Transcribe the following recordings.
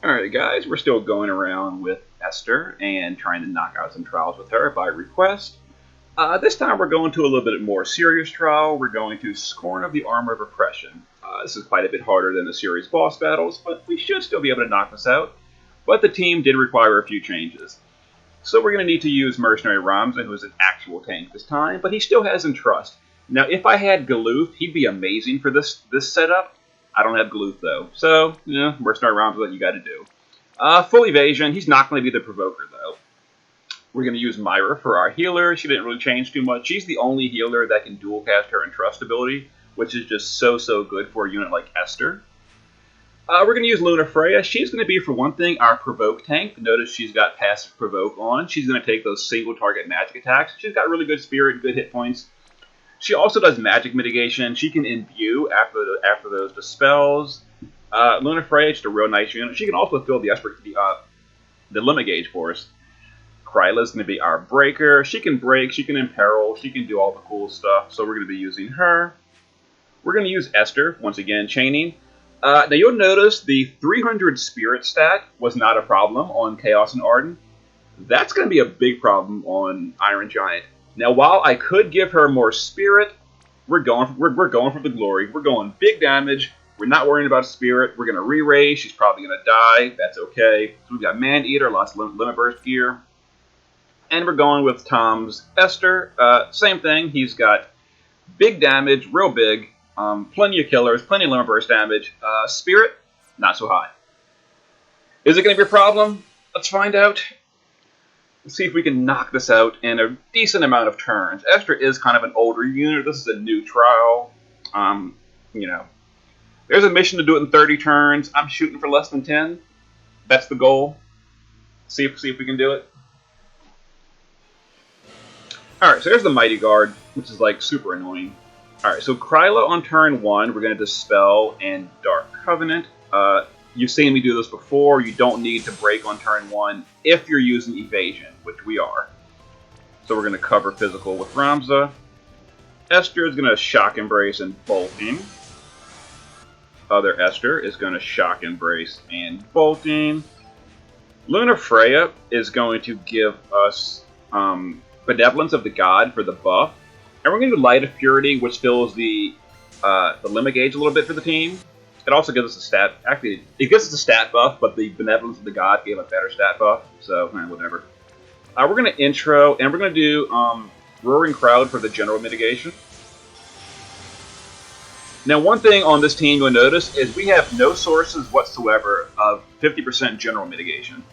Alright guys, we're still going around with Esther and trying to knock out some trials with her by request. This time we're going to a little bit more serious trial. We're going to Scorn of the Armor of Oppression. This is quite a bit harder than the series boss battles, but we should still be able to knock this out. But the team did require a few changes. So we're going to need to use Mercenary Ramza, who is an actual tank this time, but he still has Entrust. Now if I had Galoof, he'd be amazing for this setup. I don't have Galoof though, so Mercenary Ramza, you got to do. Full evasion. He's not going to be the provoker, though. We're going to use Myra for our healer. She didn't really change too much. She's the only healer that can dual cast her Entrust ability, which is just so good for a unit like Esther. We're going to use Luna Freya. She's going to be, for one thing, our provoke tank. Notice she's got passive provoke on. She's going to take those single target magic attacks. She's got really good spirit, good hit points. She also does magic mitigation. She can imbue after those dispels. Luna Freya, just a real nice unit. She can also fill the limit gauge for us. Kryla's going to be our breaker. She can break, she can imperil, she can do all the cool stuff, so we're going to be using her. We're going to use Esther, once again, chaining. Now you'll notice the 300 spirit stat was not a problem on Chaos and Arden. That's going to be a big problem on Iron Giant. Now while I could give her more spirit, we're going for the glory. We're going big damage. We're not worrying about spirit. We're going to re-raise. She's probably going to die. That's okay. So we've got Man-Eater, lots of limit burst gear. And we're going with Tom's Esther. Same thing. He's got big damage, real big. Plenty of killers, plenty of limit burst damage. Spirit, not so high. Is it going to be a problem? Let's find out. Let's see if we can knock this out in a decent amount of turns. Esther is kind of an older unit. This is a new trial. There's a mission to do it in 30 turns. I'm shooting for less than 10. That's the goal. See if we can do it. Alright, so there's the Mighty Guard, which is like super annoying. Alright, so Kryla on turn 1, we're going to Dispel and Dark Covenant. You've seen me do this before. You don't need to break on turn 1 if you're using Evasion, which we are. So we're going to cover physical with Ramza. Esther is going to Shock Embrace and Bolting. Other Esther is going to Shock Embrace and Bolting. Luna Freya is going to give us Benevolence of the God for the buff. And we're going to do Light of Purity, which fills the limit gauge a little bit for the team. It also gives us a stat. Actually, it gives us a stat buff, but the Benevolence of the God gave a better stat buff. So, whatever. We're going to intro, and we're going to do Roaring Crowd for the general mitigation. Now, one thing on this team you'll notice is we have no sources whatsoever of 50% general mitigation,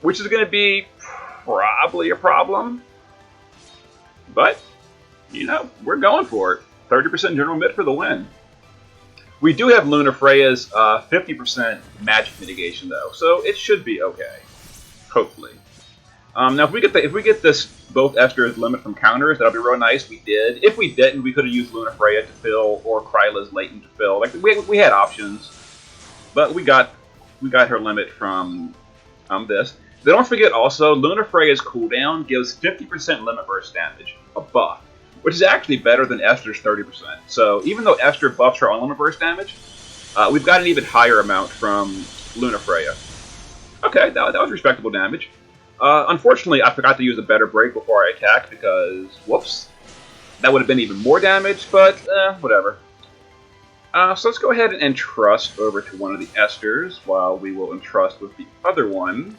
which is going to be probably a problem. But, we're going for it. 30% general mid for the win. We do have Luna Freya's 50% magic mitigation, though, so it should be okay. Hopefully. Now, if we get this both Esther's limit from counters, that'll be real nice. We did. If we didn't, we could have used Luna Freya to fill or Kryla's latent to fill. Like we had options, but we got her limit from this. Then don't forget also, Luna Freya's cooldown gives 50% limit burst damage, a buff, which is actually better than Esther's 30%. So even though Esther buffs her own limit burst damage, we've got an even higher amount from Luna Freya. Okay, that was respectable damage. Unfortunately, I forgot to use a better break before I attacked because, whoops, that would have been even more damage, but whatever. So let's go ahead and entrust over to one of the Esthers while we will entrust with the other one.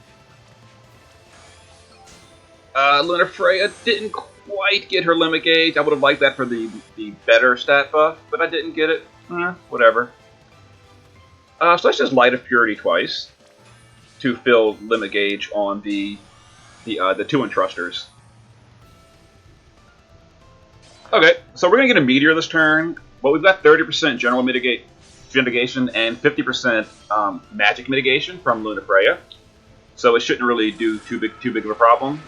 Luna Freya didn't quite get her limit gauge. I would have liked that for the better stat buff, but I didn't get it. Whatever. So let's just Light of Purity twice to fill limit gauge on the two entrusters. Okay, so we're gonna get a meteor this turn, but we've got 30% general mitigation and 50% magic mitigation from Luna Freya, so it shouldn't really do too big of a problem.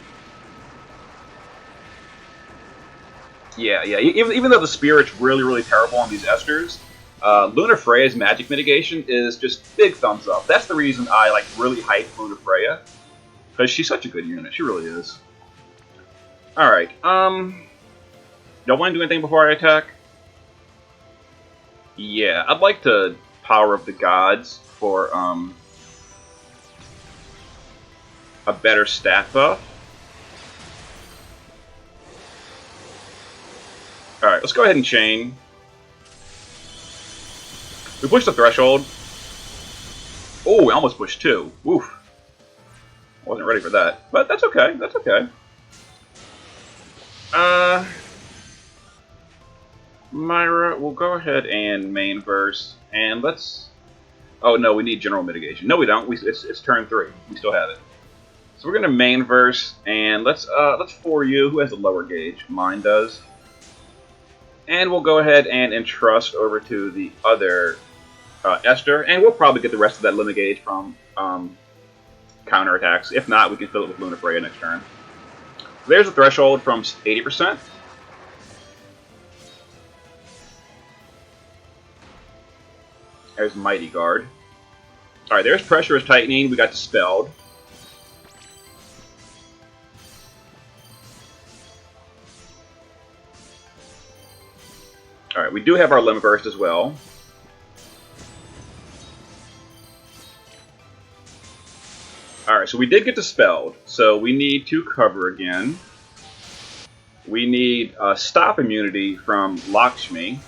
Yeah. Even though the spirit's really terrible on these Esthers, Luna Freya's magic mitigation is just big thumbs up. That's the reason I really hype Luna Freya, because she's such a good unit. She really is. All right. Y'all want to do anything before I attack? Yeah, I'd like to Power of the Gods for a better stat buff. Alright, let's go ahead and chain. We pushed the threshold. Oh, we almost pushed 2. Oof. Wasn't ready for that. But that's okay. That's okay. Myra, we'll go ahead and main verse. And let's... Oh, no, we need general mitigation. No, we don't. It's turn 3. We still have it. So we're going to main verse. And let's for you. Who has a lower gauge? Mine does. And we'll go ahead and entrust over to the other Esther, and we'll probably get the rest of that limit gauge from counterattacks. If not, we can fill it with Luna Freya next turn. There's a threshold from 80%. There's Mighty Guard. Alright, there's Pressure is Tightening. We got Dispelled. Alright, we do have our Limit Burst as well. Alright, so we did get Dispelled. So we need to cover again. We need Stop Immunity from Lakshmi.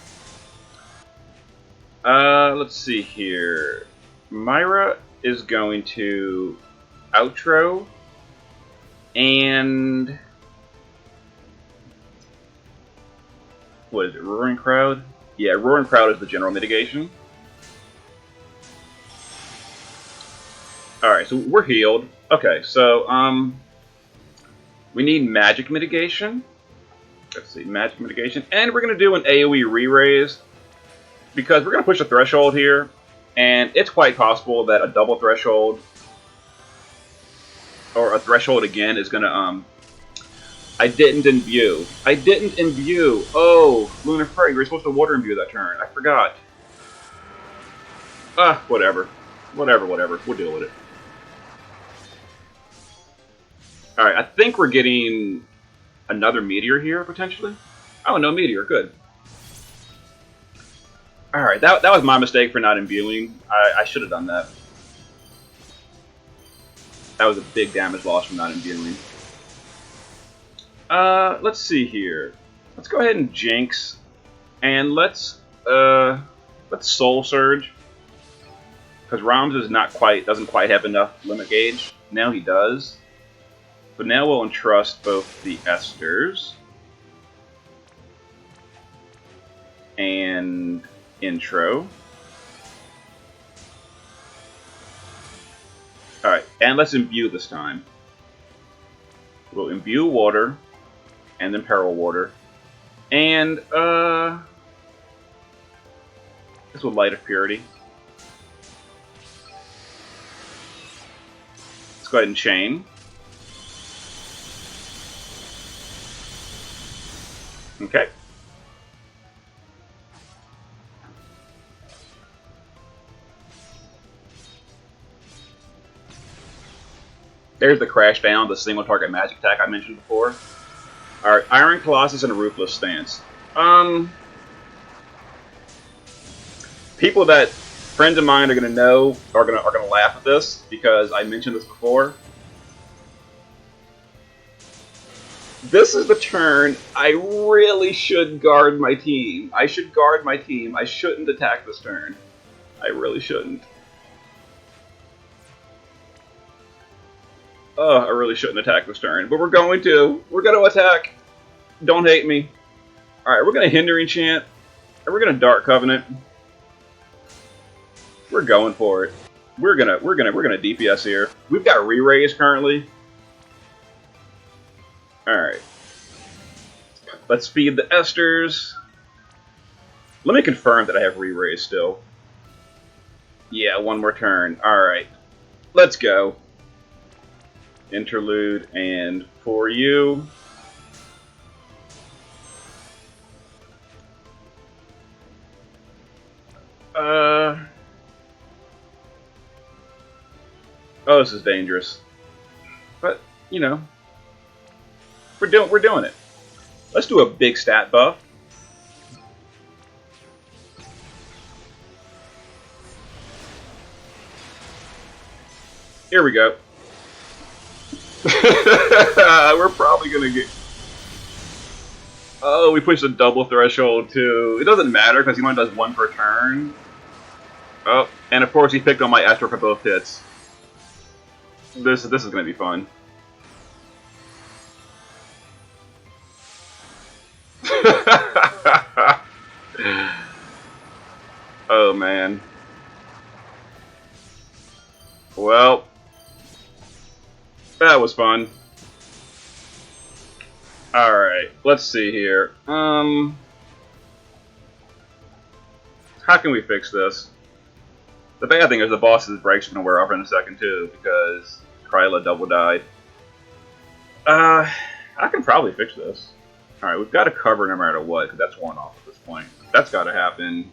Let's see here. Myra is going to Outro. And... what is it, Roaring Crowd? Yeah, Roaring Crowd is the general mitigation. Alright, so we're healed. Okay, so, we need magic mitigation. Let's see, magic mitigation. And we're going to do an AoE re-raise. Because we're going to push a threshold here. And it's quite possible that a double threshold, or a threshold again, is going to, I didn't imbue. I didn't imbue. Oh, Luna Freya, you were supposed to water imbue that turn. I forgot. Whatever. Whatever. We'll deal with it. Alright, I think we're getting another meteor here, potentially. Oh, no meteor. Good. Alright, that was my mistake for not imbuing. I should have done that. That was a big damage loss from not imbuing. Let's see here. Let's go ahead and Jinx, and let's Soul Surge, because Rams is doesn't quite have enough limit gauge. Now he does. But now we'll entrust both the Esthers and Intro. All right, and let's imbue this time. We'll imbue water. And then Peril Water. And, this will Light of Purity. Let's go ahead and chain. Okay. There's the crash down, the single target magic attack I mentioned before. Alright, Iron Colossus and a Ruthless Stance. People that friends of mine are gonna know are gonna laugh at this because I mentioned this before. This is the turn I really should guard my team. I should guard my team. I shouldn't attack this turn. I really shouldn't. I really shouldn't attack this turn, but we're going to. We're going to attack. Don't hate me. All right, we're going to Hinder Enchant, and we're going to Dark Covenant. We're going for it. We're gonna DPS here. We've got re-raise currently. All right. Let's feed the Esthers. Let me confirm that I have re-raise still. Yeah, one more turn. All right. Let's go. Interlude, and for you. Oh, this is dangerous. But, you know, we're doing it. Let's do a big stat buff. Here we go. We're probably gonna get. Oh, we pushed a double threshold too. It doesn't matter because he only does one per turn. Oh, and of course he picked on my Esther for both hits. This is gonna be fun. Oh man. Well, that was fun. Alright, let's see here. How can we fix this? The bad thing is the boss's brakes are going to wear off in a second too, because Kryla double died. I can probably fix this. Alright, we've got to cover no matter what, because that's worn off at this point. That's got to happen.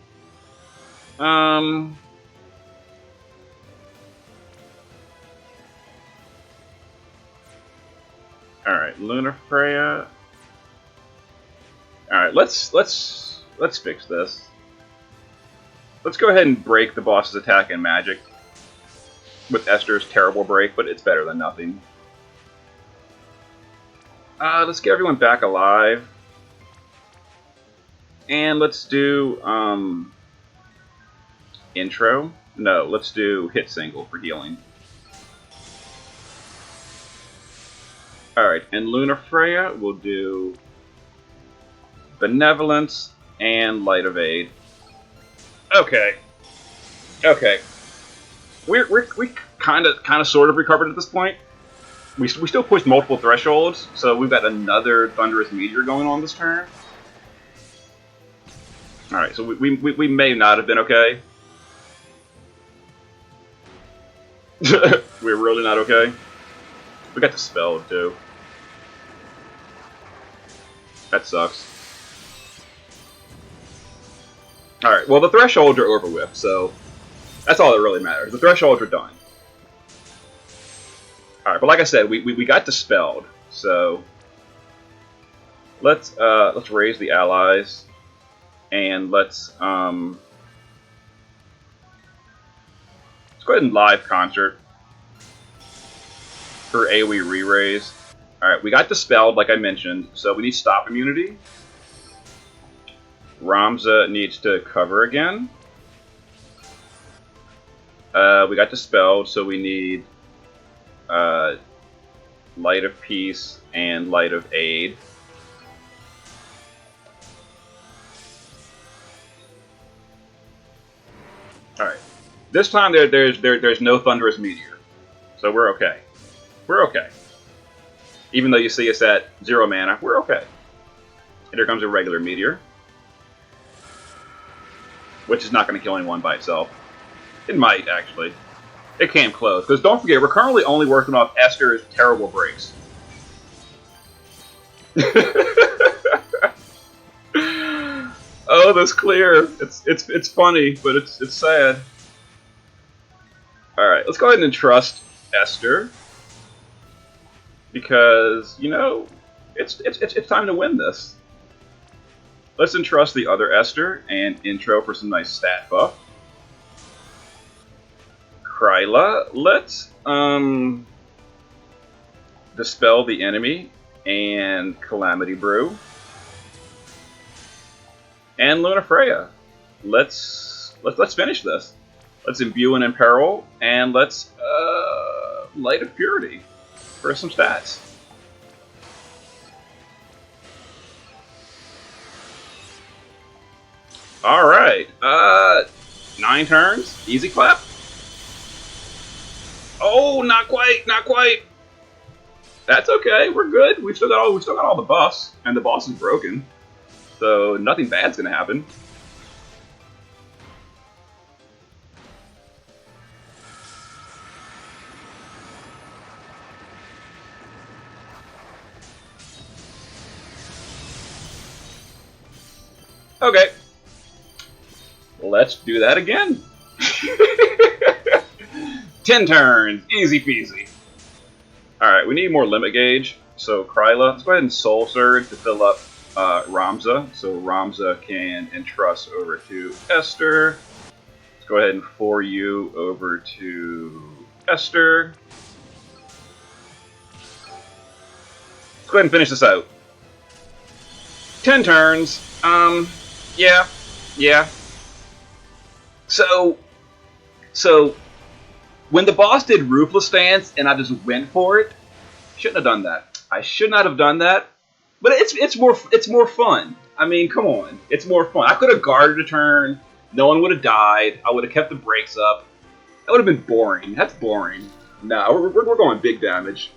Alright, Luna Freya. Alright, let's fix this. Let's go ahead and break the boss's attack and magic with Esther's terrible break, but it's better than nothing. Let's get everyone back alive. And let's do intro. No, let's do hit single for healing. Alright, and Luna Freya will do Benevolence and Light of Aid. Okay. Okay. We kind of sort of recovered at this point. We still pushed multiple thresholds, so we've got another Thunderous Meteor going on this turn. Alright, so we may not have been okay. We're really not okay. We got the spell too. That sucks. Alright, well the thresholds are over with, so that's all that really matters. The thresholds are done. Alright, but like I said, we got dispelled, so let's raise the allies and let's go ahead and live concert for AoE re-raise. Alright, we got dispelled like I mentioned, so we need stop immunity. Ramza needs to cover again. We got dispelled, so we need Light of Peace and Light of Aid. Alright. This time there's no Thunderous Meteor. So we're okay. We're okay. Even though you see us at 0 mana, we're okay. And here comes a regular Meteor. Which is not going to kill anyone by itself. It might, actually. It came close. Because don't forget, we're currently only working off Esther's terrible breaks. Oh, that's clear. It's funny, but it's sad. Alright, let's go ahead and entrust Esther. Because, you know, it's time to win this. Let's entrust the other Esther and intro for some nice stat buff. Kryla, let's dispel the enemy and Calamity Brew. And Luna Freya, let's finish this. Let's imbue and imperil, and let's Light of Purity for some stats. Alright, 9 turns, easy clap. Oh, not quite, not quite. That's okay, we're good. We've still got all the buffs, and the boss is broken. So nothing bad's gonna happen. Okay. Let's do that again. 10 turns, easy peasy. Alright, we need more limit gauge. So Kryla, let's go ahead and Soul Surge to fill up Ramza. So Ramza can entrust over to Esther. Let's go ahead and 4U over to Esther. go ahead and finish this out. 10 turns. Yeah. Yeah. So, when the boss did Ruthless Stance and I just went for it, shouldn't have done that. I should not have done that. But it's more fun. I mean, come on, it's more fun. I could have guarded a turn. No one would have died. I would have kept the brakes up. That would have been boring. That's boring. No, we're going big damage.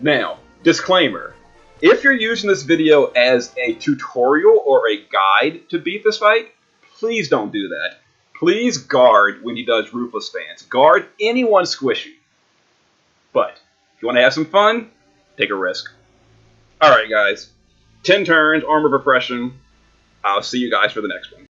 Now, disclaimer. If you're using this video as a tutorial or a guide to beat this fight, please don't do that. Please guard when he does Ruthless Stance. Guard anyone squishy. But if you want to have some fun, take a risk. Alright guys, 10 turns, Armor of Oppression. I'll see you guys for the next one.